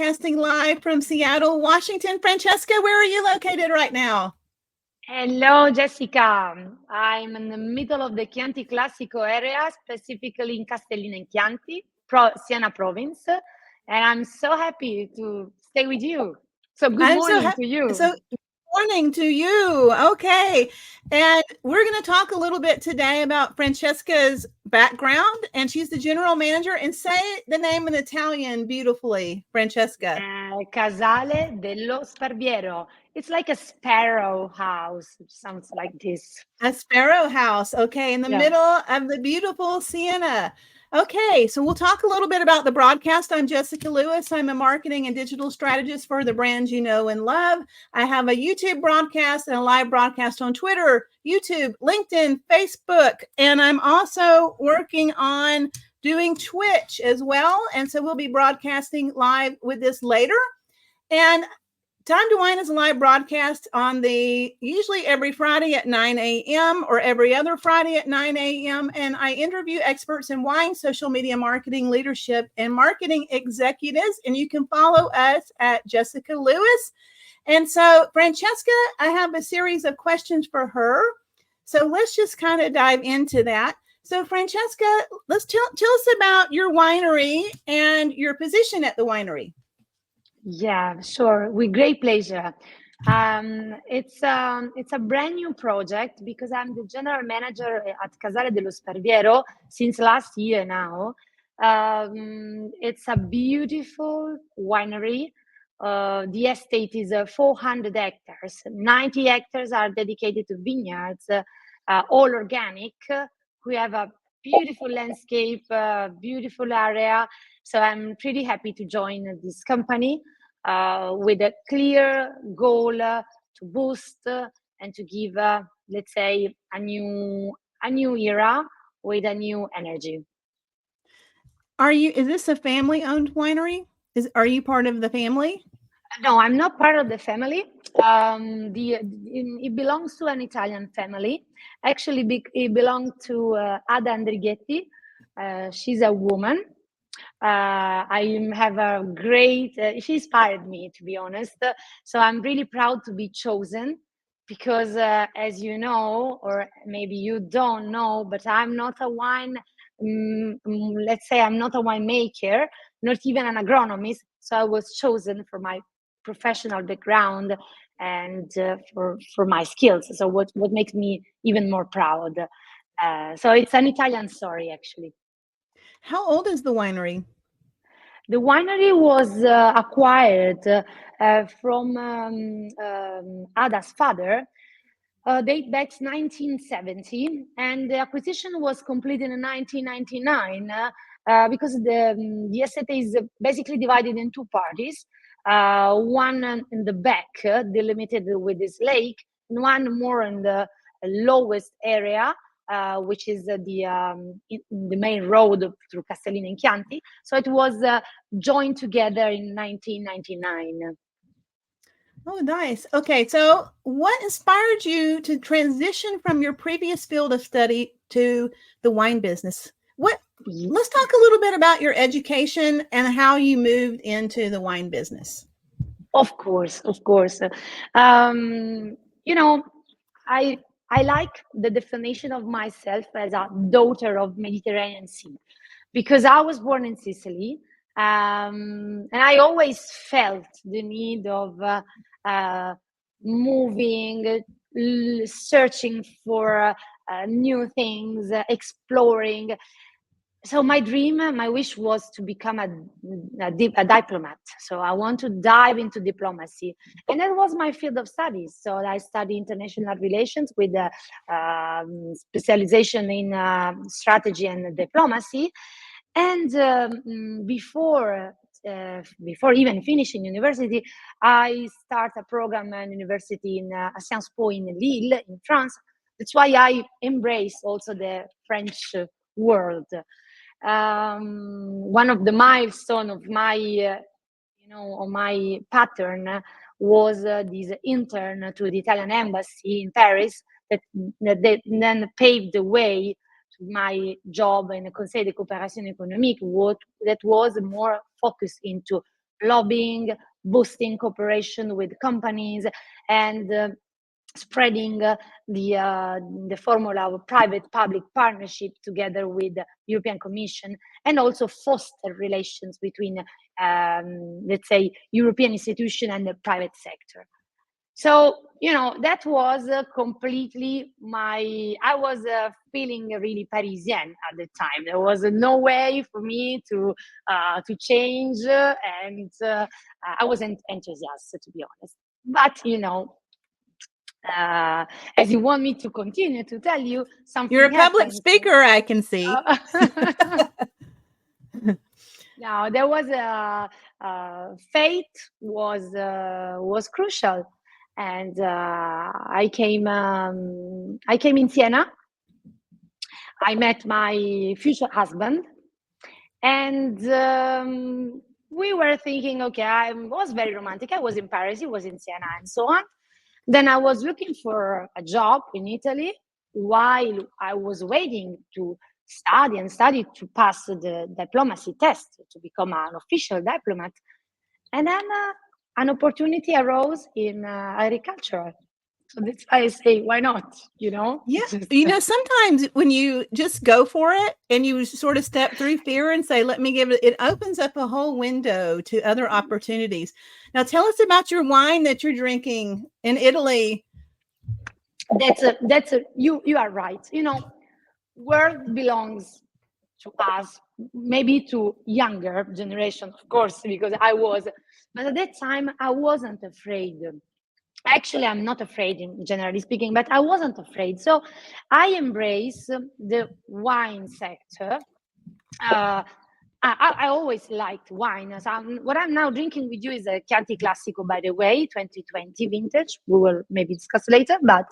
broadcasting live from Seattle, Washington. Francesca, where are you located right now? Hello, Jessica. I'm in the middle of the Chianti Classico area, specifically in Castellina in Chianti, Siena province. And I'm so happy to stay with you. So good morning to you. So morning to you. Okay. And we're going to talk a little bit today about Francesca's background. And she's the general manager. And say the name in Italian beautifully, Francesca. Casale dello Sparviero. It's like a sparrow house. It sounds like this. A sparrow house. Okay. In the middle of the beautiful Siena. Okay, so we'll talk a little bit about the broadcast. I'm Jessyca Lewis. I'm a marketing and digital strategist for the brands you know and love. I have a YouTube broadcast and a live broadcast on Twitter, YouTube, LinkedIn, Facebook, and I'm also working on doing Twitch as well. And so we'll be broadcasting live with this later. And Timetowine is a live broadcast on usually every Friday at 9 a.m. or every other Friday at 9 a.m. And I interview experts in wine, social media marketing, leadership, and marketing executives. And you can follow us at Jessyca Lewis. And so, Francesca, I have a series of questions for her. So let's just kind of dive into that. So, Francesca, let's tell us about your winery and your position at the winery. Yeah, sure. With great pleasure. It's a brand new project because I'm the general manager at Casale dello Sparviero since last year now. It's a beautiful winery. The estate is 400 hectares. 90 hectares are dedicated to vineyards, all organic. We have a beautiful landscape, beautiful area. So I'm pretty happy to join this company with a clear goal to boost and to give, let's say, a new era with a new energy. Is this a family-owned winery? Are you part of the family? No, I'm not part of the family. It belongs to an Italian family. Actually, it belongs to Ada Andrighetti. She's a woman. I have a great, she inspired me, to be honest. So I'm really proud to be chosen because as you know, or maybe you don't know, but I'm not a let's say I'm not a winemaker, not even an agronomist. So I was chosen for my professional background and for my skills. So what makes me even more proud. So it's an Italian story, actually. How old is the winery? The winery was acquired from Ada's father, date back 1970, and the acquisition was completed in 1999 because the estate is basically divided in two parties. One in the back, delimited with this lake, and one more in the lowest area, which is the main road through Castellina in Chianti. So it was joined together in 1999. Oh, nice. Okay, so what inspired you to transition from your previous field of study to the wine business? Let's talk a little bit about your education and how you moved into the wine business. Of course. I like the definition of myself as a daughter of Mediterranean Sea because I was born in Sicily, and I always felt the need of moving, searching for new things, exploring. So my wish was to become a diplomat. So I want to dive into diplomacy. And that was my field of studies. So I studied international relations with a specialization in strategy and diplomacy. And before even finishing university, I started a program at university in Sciences Po in Lille, in France. That's why I embrace also the French world. One of the milestones of my, on my pattern was this intern to the Italian embassy in Paris that then paved the way to my job in the Conseil de Coopération Économique, that was more focused into lobbying, boosting cooperation with companies, and spreading the formula of private-public partnership together with the European Commission, and also foster relations between, let's say, European institution and the private sector. So, that was completely I was feeling really Parisian at the time. There was no way for me to change, and I wasn't enthusiastic, to be honest. But, as you want me to continue to tell you, something You're a public happened. speaker, I can see. Now, there was fate was crucial, and I came in Siena. I met my future husband, and we were thinking, okay, I was very romantic. I was in Paris, he was in Siena, and so on. Then I was looking for a job in Italy while I was waiting to study to pass the diplomacy test to become an official diplomat. And then an opportunity arose in agriculture. So that's why I say, why not? Yeah. Sometimes when you just go for it and you sort of step through fear and say, let me give it opens up a whole window to other opportunities. Now, tell us about your wine that you're drinking in Italy. You are right. World belongs to us, maybe to younger generation, of course, because but at that time I wasn't afraid. Actually, I'm not afraid, generally speaking, but I wasn't afraid. So I embrace the wine sector. I always liked wine. So what I'm now drinking with you is a Chianti Classico, by the way, 2020 vintage. We will maybe discuss later. But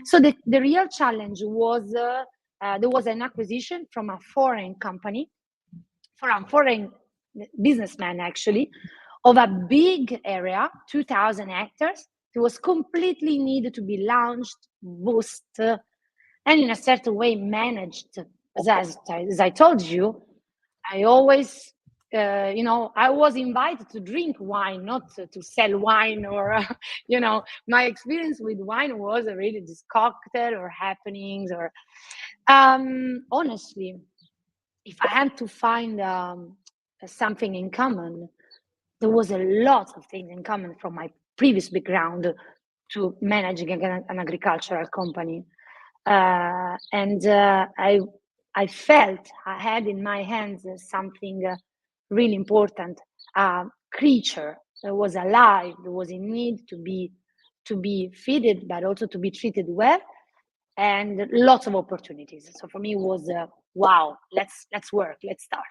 so the real challenge was there was an acquisition from a foreign company, from a foreign businessman, actually, of a big area, 2,000 hectares. It was completely needed to be launched, boosted, and in a certain way managed. As I told you, I always, I was invited to drink wine, not to sell wine, or, my experience with wine was really this cocktail or happenings, or honestly, if I had to find something in common, there was a lot of things in common from my previous background to managing an agricultural company. And I felt I had in my hands something really important, a creature that was alive, that was in need to be fed, but also to be treated well, and lots of opportunities. So for me, it was wow. Let's work. Let's start.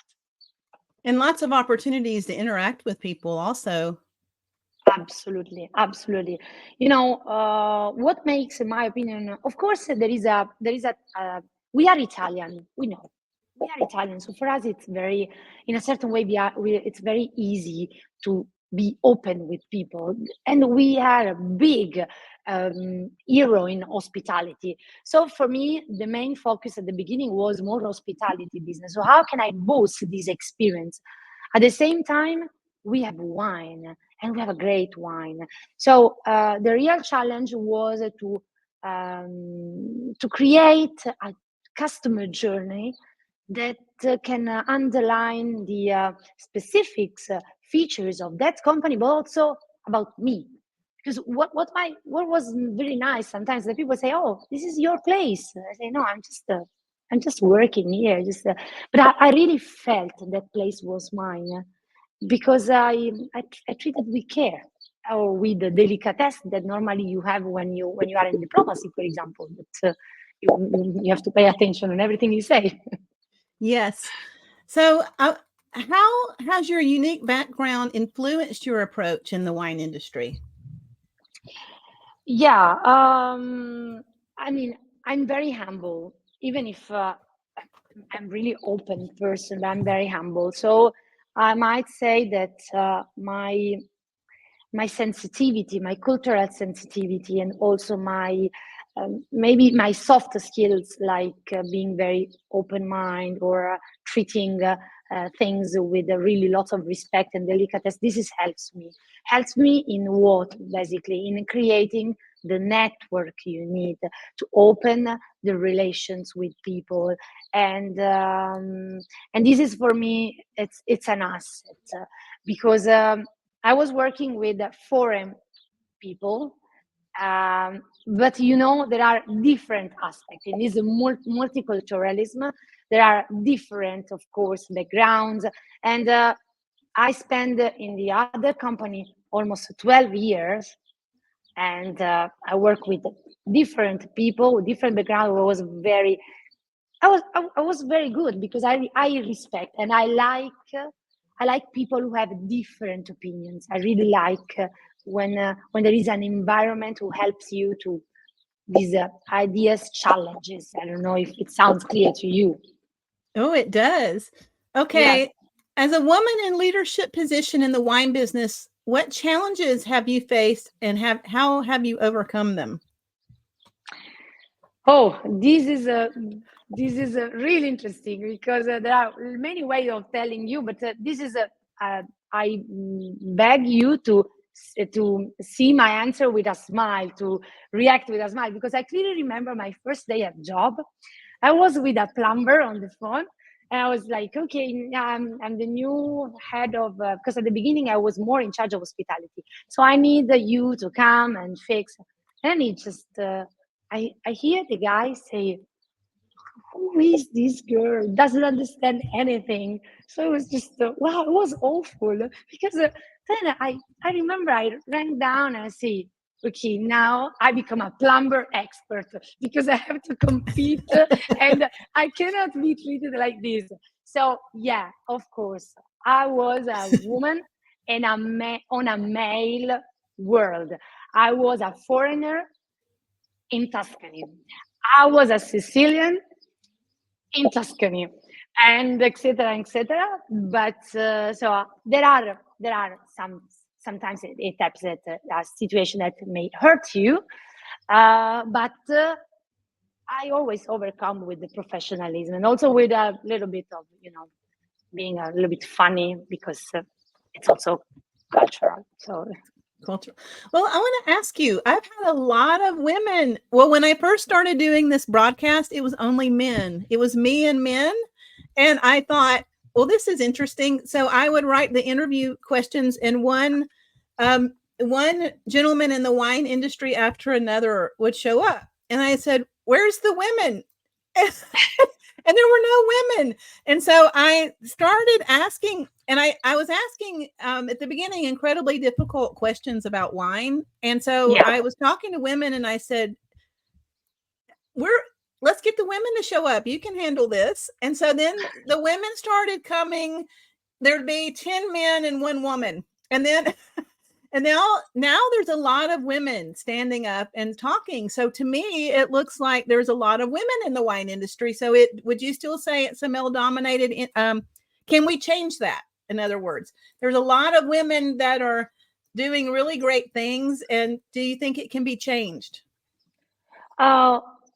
And lots of opportunities to interact with people also. Absolutely. What makes, in my opinion, of course, we are Italian. We know we are Italian. So for us, it's very, in a certain way, it's very easy to be open with people, and we are a big hero in hospitality. So for me, the main focus at the beginning was more hospitality business. So how can I boost this experience? At the same time, we have wine, and we have a great wine. So the real challenge was to create a customer journey that can underline the specifics, features of that company, but also about me. Because what was very nice sometimes, that people say, "Oh, this is your place." I say, "No, I'm just working here." But I really felt that place was mine, because I treated with care, or with the delicatesse that normally you have when you are in diplomacy, for example. But you have to pay attention on everything you say. Yes. So how has your unique background influenced your approach in the wine industry? Yeah, I mean, I'm very humble, even if I'm really open person. I'm very humble. So I might say that my sensitivity, my cultural sensitivity, and also my maybe my soft skills, like being very open mind, or treating things with really lots of respect and delicatesse. This helps me in what? Basically in creating the network you need to open the relations with people, and this is for me, it's an asset, because I was working with foreign people, but there are different aspects in this multiculturalism. There are different, of course, backgrounds, and I spent in the other company almost 12 years, and I work with different people with different backgrounds. I was very good, because I respect and I like people who have different opinions. I really like when there is an environment who helps you to these ideas, challenges. I don't know if it sounds clear to you. Oh, it does. Okay. Yes. As a woman in leadership position in the wine business, what challenges have you faced, and how have you overcome them? Oh, this is really interesting, because there are many ways of telling you, but this is I beg you to see my answer with a smile, to react with a smile, because I clearly remember my first day at job. I was with a plumber on the phone, and I was like, okay, I'm the new head of, because at the beginning I was more in charge of hospitality. So I need you to come and fix. And it just, I hear the guy say, who is this girl? Doesn't understand anything. So it was just, wow, it was awful. Because then I remember I ran down and I said, okay, now I become a plumber expert, because I have to compete and I cannot be treated like this. So yeah, of course, I was a woman in on a male world. I was a foreigner in Tuscany. I was a Sicilian in Tuscany, and etc. But so there are sometimes it happens that a situation that may hurt you, but I always overcome with the professionalism, and also with a little bit of being a little bit funny, because it's also cultural. So. Culture. Well, I want to ask you, I've had a lot of women. Well, when I first started doing this broadcast, it was only men. It was me and men. And I thought, well, this is interesting. So I would write the interview questions, and one gentleman in the wine industry after another would show up. And I said, where's the women? And there were no women. And so I started asking, and I was asking at the beginning incredibly difficult questions about wine. And so I was talking to women, and I said, let's get the women to show up. You can handle this. And so then the women started coming. There'd be 10 men and one woman. And then and now there's a lot of women standing up and talking. So to me, it looks like there's a lot of women in the wine industry. So would you still say it's a male dominated? Can we change that? In other words, there's a lot of women that are doing really great things. And do you think it can be changed?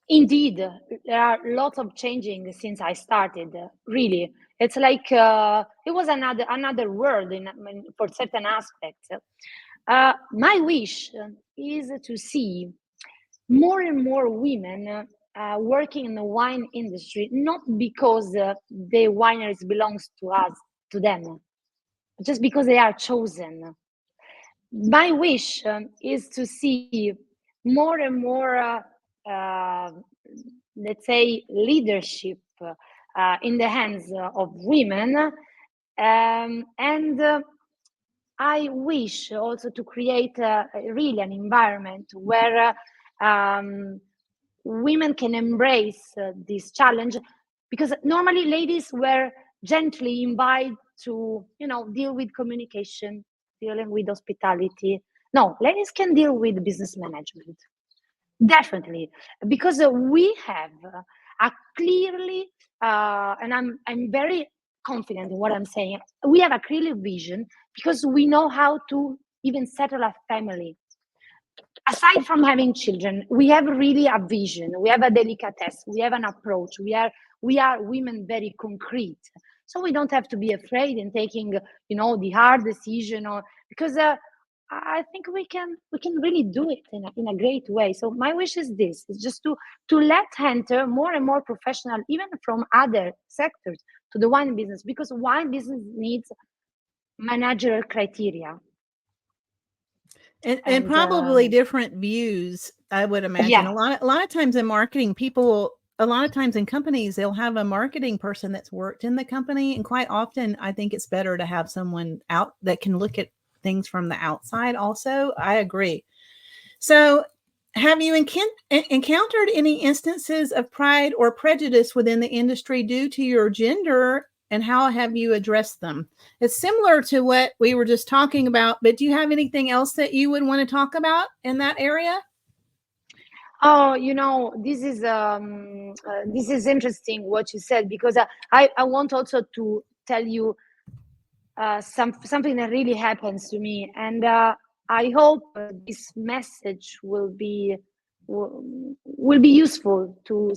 Indeed, there are lots of changing since I started. Really, it's like it was another world for certain aspects. My wish is to see more and more women working in the wine industry, not because the wineries belongs to them, just because they are chosen. My wish is to see more and more, let's say, leadership in the hands of women, and I wish also to create really an environment where women can embrace this challenge, because normally ladies were gently invited to deal with communication, dealing with hospitality. No, ladies can deal with business management, definitely, because we have a clearly and I'm very confident in what I'm saying. We have a clear vision, because we know how to even settle a family. Aside from having children, we have really a vision. We have a delicatesse. We have an approach. We are women very concrete. So we don't have to be afraid in taking, the hard decision, or because I think we can really do it in a great way. So my wish is this: is just to let enter more and more professional, even from other sectors, to the wine business, because wine business needs managerial criteria. And probably different views, I would imagine. Yeah. A lot of times in marketing, a lot of times in companies, they'll have a marketing person that's worked in the company. And quite often, I think it's better to have someone out that can look at things from the outside also. I agree. So have you encountered any instances of pride or prejudice within the industry due to your gender, and how have you addressed them? It's similar to what we were just talking about, but do you have anything else that you would want to talk about in that area? Oh, this is interesting what you said, because I want also to tell you something that really happens to me, and I hope this message will be useful to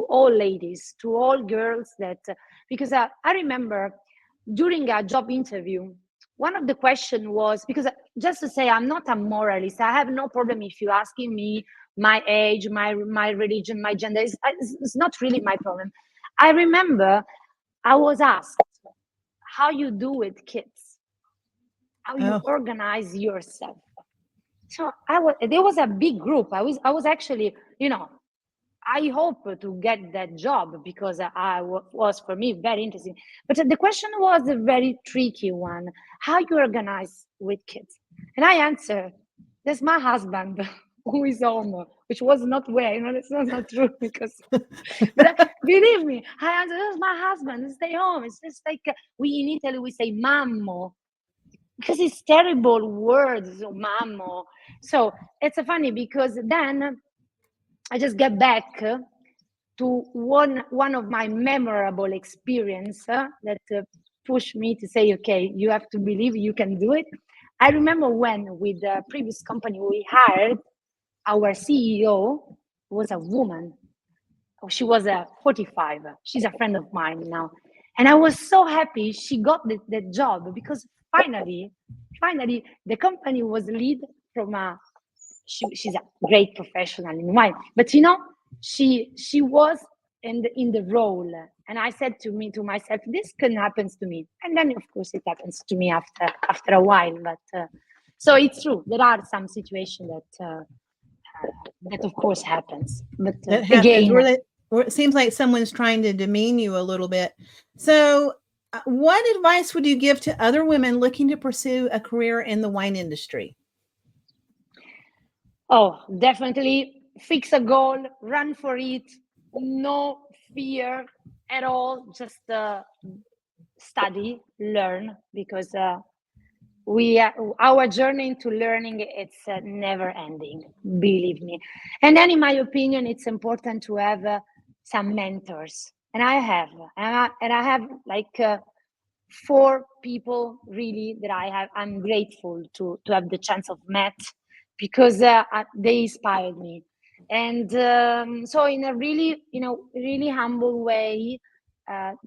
all ladies, to all girls, that because I remember during a job interview, one of the questions was, because just to say, I'm not a moralist. I have no problem if you're asking me my age, my religion, my gender. It's not really my problem. I remember I was asked how you do with kids, how you organize yourself. So there was a big group. I was actually, I hope to get that job, because was for me very interesting. But the question was a very tricky one: how you organize with kids? And I answered, "That's my husband who is home," which was not where, it's not true, because, but believe me, I answered, "That's my husband. Stay home." It's just like we in Italy we say "mammo," because it's terrible words, so mammo. So it's funny, because then I just get back to one of my memorable experience that pushed me to say, okay, you have to believe you can do it. I remember when, with the previous company we hired, our CEO was a woman. She was 45. She's a friend of mine now. And I was so happy she got the job, because finally, the company was lead from she's a great professional in wine, but she was in the role, and I said to myself, this can happen to me, and then of course it happens to me after a while. But so it's true, there are some situations that of course happens, but again, where it seems like someone's trying to demean you a little bit. So what advice would you give to other women looking to pursue a career in the wine industry? Oh, definitely fix a goal, run for it, no fear at all, just study, learn, because our journey into learning, it's never ending, believe me. And then in my opinion, it's important to have some mentors, and I have like 4 people really that I'm grateful to have the chance of met, because they inspired me. And so in a really, really humble way,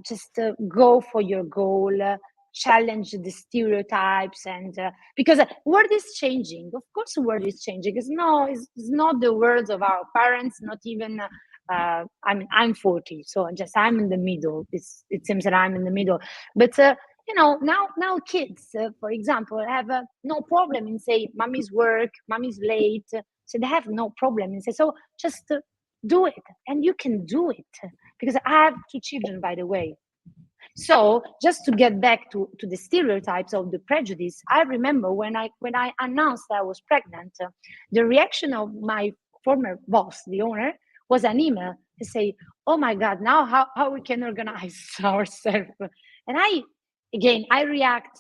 just go for your goal, challenge the stereotypes, and because world is changing. Of course, the world is changing. It's not the words of our parents, not even. I'm 40, so I'm in the middle. It seems that I'm in the middle, but now kids, for example, have no problem in say mommy's work, mommy's late, so they have no problem in say, so just do it, and you can do it, because I have 2 children, by the way. So just to get back to the stereotypes of the prejudice, I remember when I announced that I was pregnant, the reaction of my former boss, the owner, was an email to say, oh my God, now how we can organize ourselves. And I react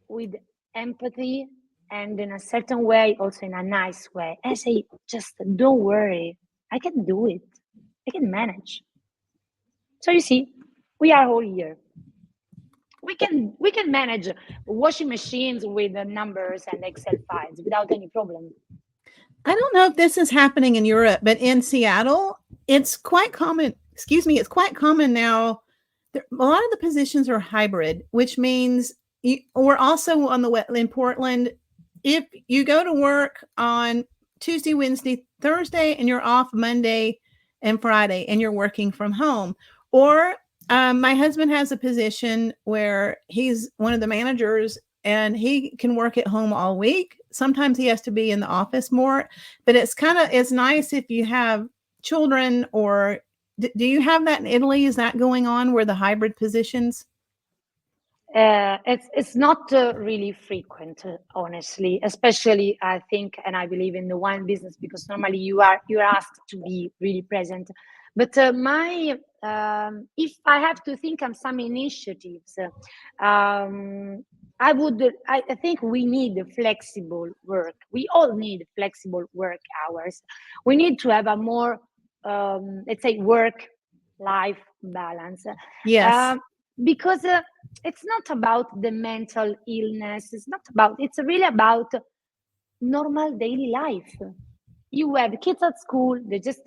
with empathy, and in a certain way, also in a nice way. I say, just don't worry, I can do it. I can manage. So you see, we are all here. We can manage washing machines with the numbers and Excel files without any problem. I don't know if this is happening in Europe, but in Seattle, it's quite common. It's quite common now a lot of the positions are hybrid, which means we're also on in Portland. If you go to work on Tuesday, Wednesday, Thursday, and you're off Monday and Friday, and you're working from home, or my husband has a position where he's one of the managers and he can work at home all week. Sometimes he has to be in the office more, but it's nice if you have children, or do you have that in Italy? Is that going on where the hybrid positions? It's not really frequent, honestly. Especially, I think, and I believe in the wine business, because normally you're asked to be really present. But if I have to think of some initiatives, I think we need flexible work. We all need flexible work hours. We need to have a more, let's say, work-life balance. Yes. Because it's not about the mental illness. It's really about normal daily life. You have kids at school, they just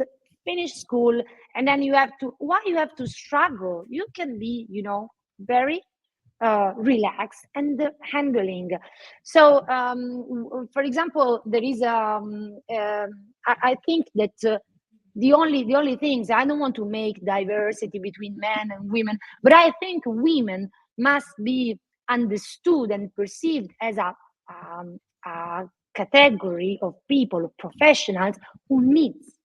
finish school, and then you have to struggle? You can be, very relaxed and handling. So, for example, there is I think that the only things, I don't want to make diversity between men and women, but I think women must be understood and perceived as a category of people, of professionals who needs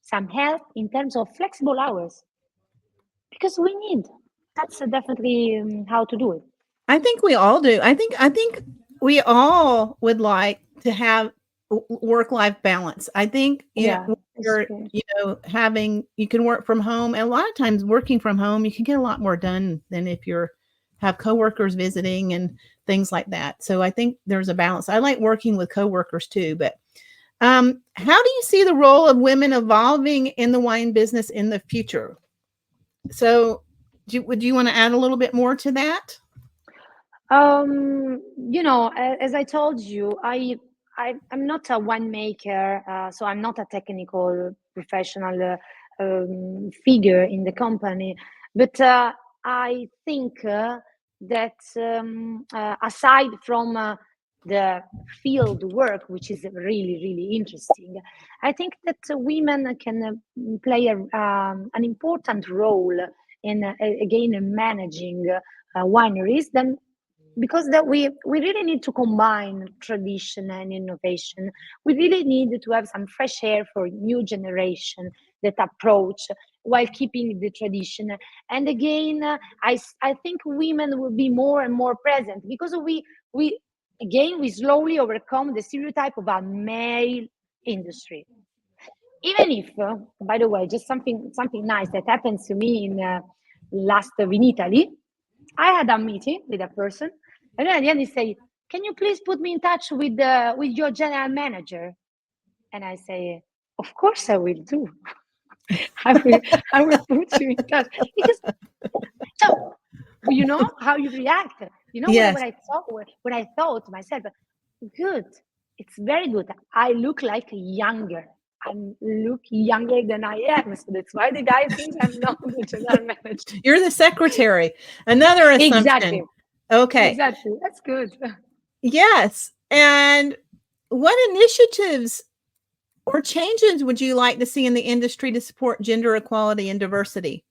some help in terms of flexible hours, because we need. That's definitely how to do it. I think we all do. I think we all would like to have work-life balance. I think, Yeah, you're, you can work from home, and a lot of times working from home, you can get a lot more done than if you're have coworkers visiting and things like that. So I think there's a balance. I like working with coworkers too, but how do you see the role of women evolving in the wine business in the future? So would you want to add a little bit more to that? As I told you, I'm not a winemaker, so I'm not a technical professional figure in the company. But I think that aside from the field work, which is really, really interesting, I think that women can play an important role in, again, managing wineries. Then, because that we really need to combine tradition and innovation. We really need to have some fresh air for new generation that approach while keeping the tradition. And again, I think women will be more and more present, because we slowly overcome the stereotype of a male industry. Even if, by the way, just something nice that happens to me in Italy. I had a meeting with a person, and then at the end he said, "Can you please put me in touch with your general manager?" And I say, "Of course I will do. I will put you in touch." Because, so, you know how you react. Yes. When I thought to myself, good, it's very good. I look like younger. I look younger than I am, so that's why the guy thinks I'm not the general manager. You're the secretary. Another assumption. Exactly. Okay. Exactly. That's good. Yes. And what initiatives or changes would you like to see in the industry to support gender equality and diversity?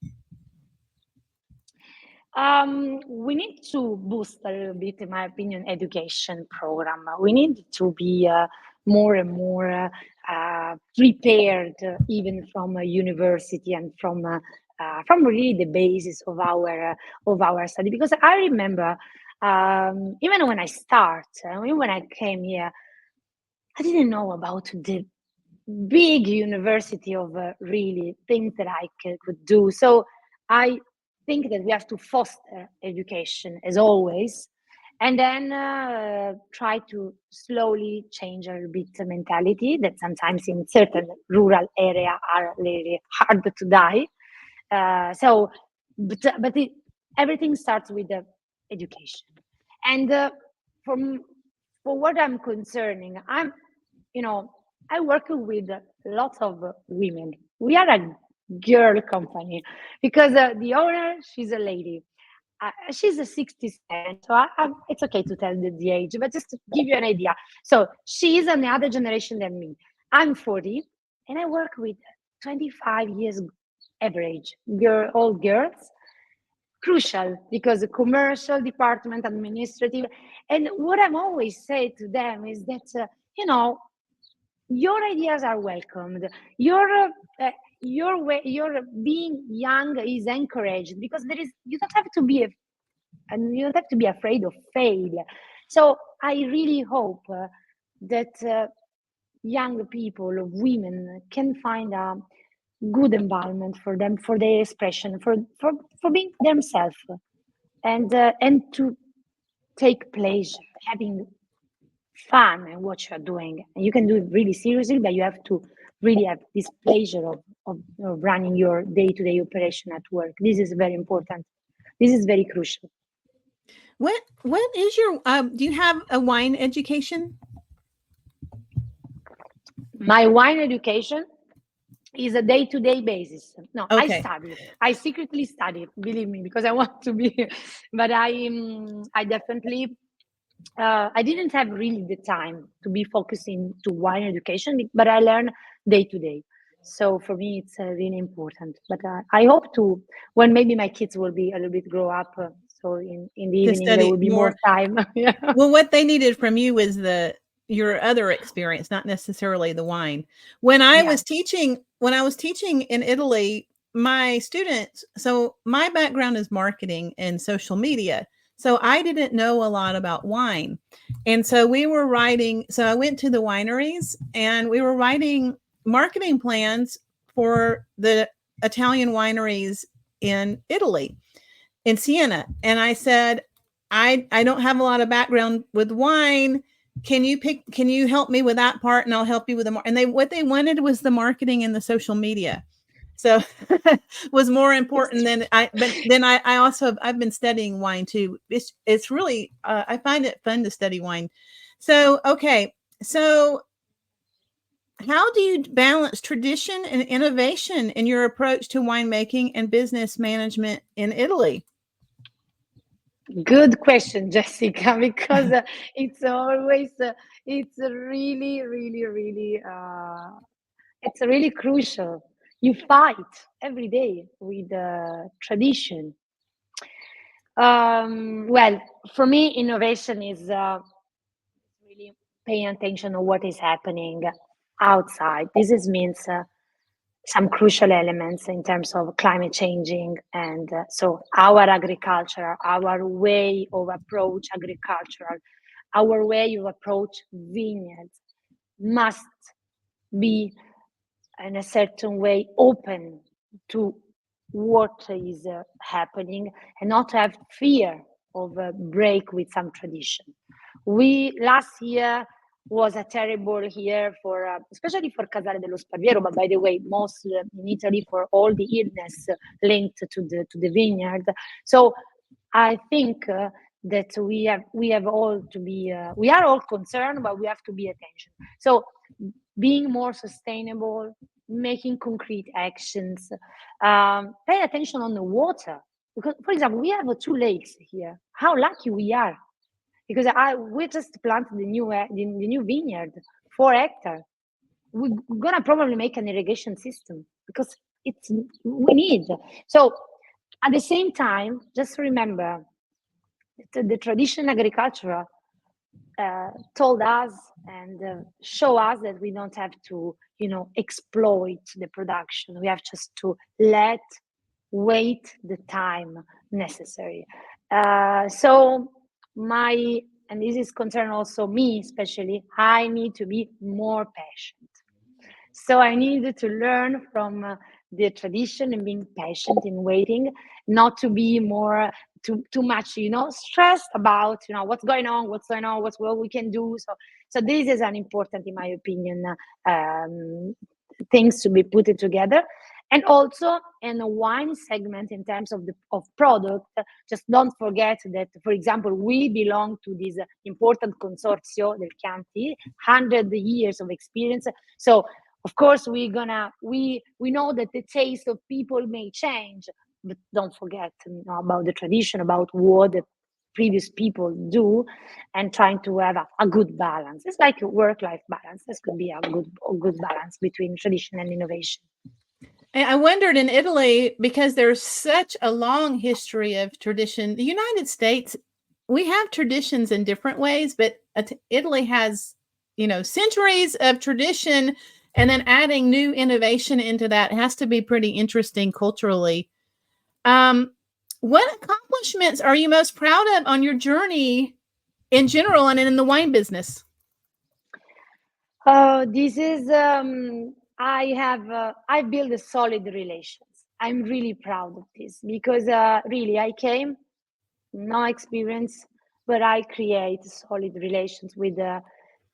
We need to boost a little bit, in my opinion, education program. We need to be more and more prepared, even from a university and from really the basis of our study. Because I remember, even when I came here, I didn't know about the big university of really things that I could do. So I think that we have to foster education as always, and then try to slowly change a little bit the mentality that sometimes in certain rural area are really hard to die. Everything starts with the education. And for what I'm concerning, I work with lots of women. We are a girl company, because the owner, she's a lady. She's a 67, so it's okay to tell the age, but just to give you an idea. So she's on the other generation than me. I'm 40, and I work with 25 years average all girls. Crucial, because the commercial department, administrative, and what I'm always say to them is that your ideas are welcomed. Your way, your being young is encouraged, because you don't have to be and you don't have to be afraid of fail. So I really hope that young people, women, can find a good environment for them, for their expression, for being themselves, and to take pleasure, having fun in what you're doing. And you can do it really seriously, but you have to really have this pleasure of running your day-to-day operation at work. This is very important. This is very crucial. What is your do you have a wine education? My wine education is a day-to-day basis. No, Okay. I secretly study, believe me, because I want to be, but I definitely I didn't have really the time to be focusing to wine education, but I learn day to day. So for me, it's really important. But I hope to, when maybe my kids will be a little bit grow up, so in the evening there will be more time. Yeah. Well, what they needed from you was your other experience, not necessarily the wine. When I was teaching in Italy, my students, so my background is marketing and social media. So I didn't know a lot about wine. And so I went to the wineries and we were writing marketing plans for the Italian wineries in Italy, in Siena. And I said, I don't have a lot of background with wine. Can you help me with that part, and I'll help you with what they wanted was the marketing and the social media. So was more important than I've been studying wine too. It's really, I find it fun to study wine. So, okay. So how do you balance tradition and innovation in your approach to winemaking and business management in Italy? Good question, Jessica, because it's always it's really, really, really it's really crucial. You fight every day with tradition. Well, for me, innovation is really paying attention to what is happening outside. This means some crucial elements in terms of climate changing, and so our agriculture, our way of approach agricultural, our way of approach vineyards must be in a certain way open to what is happening, and not have fear of a break with some tradition. We last year was a terrible year for especially for Casale dello Sparviero, but by the way, most in Italy, for all the illness linked to the vineyard. So I think that we have all to be we are all concerned, but we have to be attention. So being more sustainable, making concrete actions, pay attention on the water. Because, for example, we have 2 lakes here. How lucky we are! Because we just planted the new vineyard, 4 hectares. We're gonna probably make an irrigation system because we need. So at the same time, just remember the traditional agriculture told us and show us that we don't have to, exploit the production. We have just to wait the time necessary. So and this is concern also me, especially, I need to be more patient. So I needed to learn from the tradition and being patient in waiting, not to be too much, stressed about, what's going on, what we can do. So this is an important, in my opinion, things to be put together. And also in the wine segment, in terms of product, just don't forget that, for example, we belong to this important Consorzio del Chianti, 100 years of experience. So Of course, we know that the taste of people may change, but don't forget, about the tradition, about what the previous people do, and trying to have a good balance. It's like a work-life balance. This could be a good balance between tradition and innovation. And I wondered in Italy, because there's such a long history of tradition. The United States, we have traditions in different ways, but Italy has, centuries of tradition, and then adding new innovation into that has to be pretty interesting culturally. What accomplishments are you most proud of on your journey in general and in the wine business? This is I built a solid relations. I'm really proud of this because really I came no experience, but I create solid relations with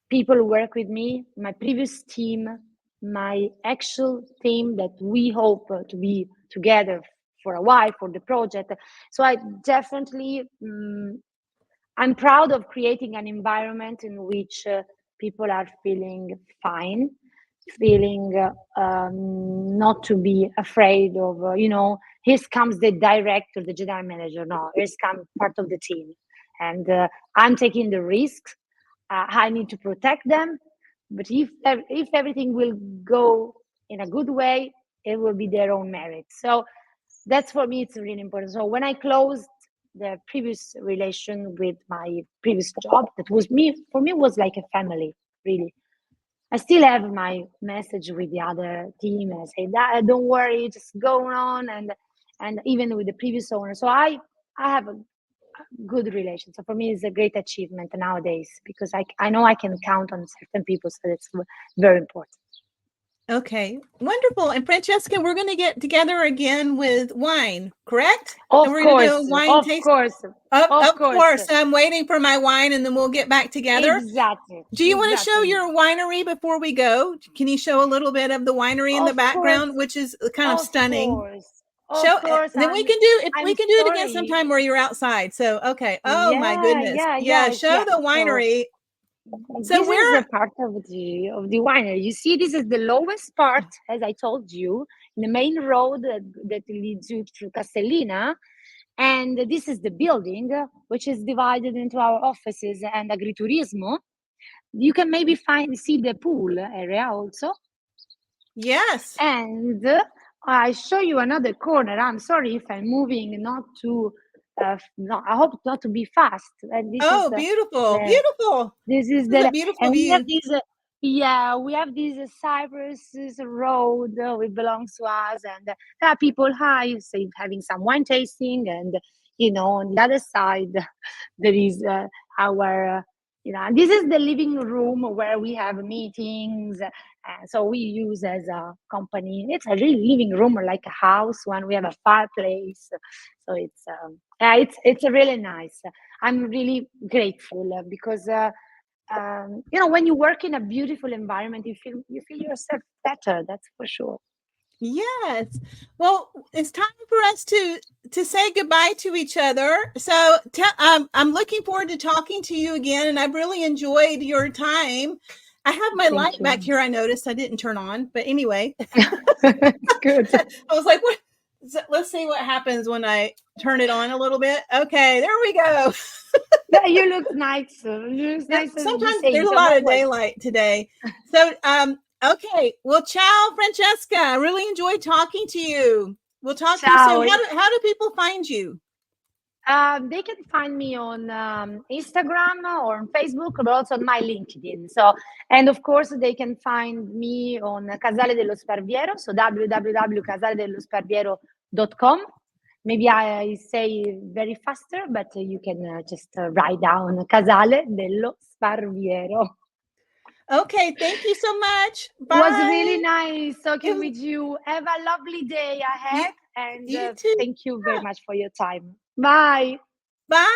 people who work with me, my previous team, my actual team that we hope to be together for a while for the project. So I definitely I'm proud of creating an environment in which people are feeling fine, feeling not to be afraid of, here comes the director, the general manager. No, here's come part of the team. And I'm taking the risks. I need to protect them. But if everything will go in a good way, it will be their own merit. So that's for me, it's really important. So when I closed the previous relation with my previous job, that was for me was like a family, really. I still have my message with the other team and I say that don't worry, just go on, and even with the previous owner. So I have a good relation. So for me, it's a great achievement nowadays because I know I can count on certain people, so it's very important. Okay, wonderful. And Francesca, we're going to get together again with wine, correct? Of and course, do a wine tasting. Of course. I'm waiting for my wine and then we'll get back together. Exactly. Do you want to show your winery before we go? Can you show a little bit of the winery in the background, which is kind of stunning? Of course. Then we can do it again sometime where you're outside. So, okay. Oh my goodness. Yeah. Show the winery. So this is a part of the winery. You see, this is the lowest part, as I told you, in the main road that leads you to Castellina. And this is the building, which is divided into our offices and agriturismo. You can maybe see the pool area also. Yes. And I show you another corner. I'm sorry if I'm moving not too... no, I hope not to be fast. And this is beautiful, beautiful. This is a beautiful view. We have these, we have this Cyprus road which belongs to us, and there are people having some wine tasting, and on the other side there is our this is the living room where we have meetings. So we use as a company. It's a really living room, like a house one. We have a fireplace, so it's really nice. I'm really grateful because when you work in a beautiful environment, you feel yourself better. That's for sure. Yes. Well, it's time for us to say goodbye to each other. So I'm looking forward to talking to you again, and I've really enjoyed your time. I have my light back here. I noticed I didn't turn on, but anyway. Good. I was like, what? Let's see what happens when I turn it on a little bit. Okay, there we go. Yeah, you look nice. Sometimes there's a lot of daylight today. So, okay. Well, ciao, Francesca. I really enjoyed talking to you. We'll talk to you soon. How do people find you? They can find me on Instagram or on Facebook, but also on my LinkedIn. So, and of course, they can find me on Casale dello Sparviero, so www.casaledello.sparviero.com. Maybe I say very faster, but you can just write down Casale dello Sparviero. Okay, thank you so much. Bye. It was really nice talking with you. Have a lovely day ahead. And you too. Thank you very much for your time. Bye. Bye.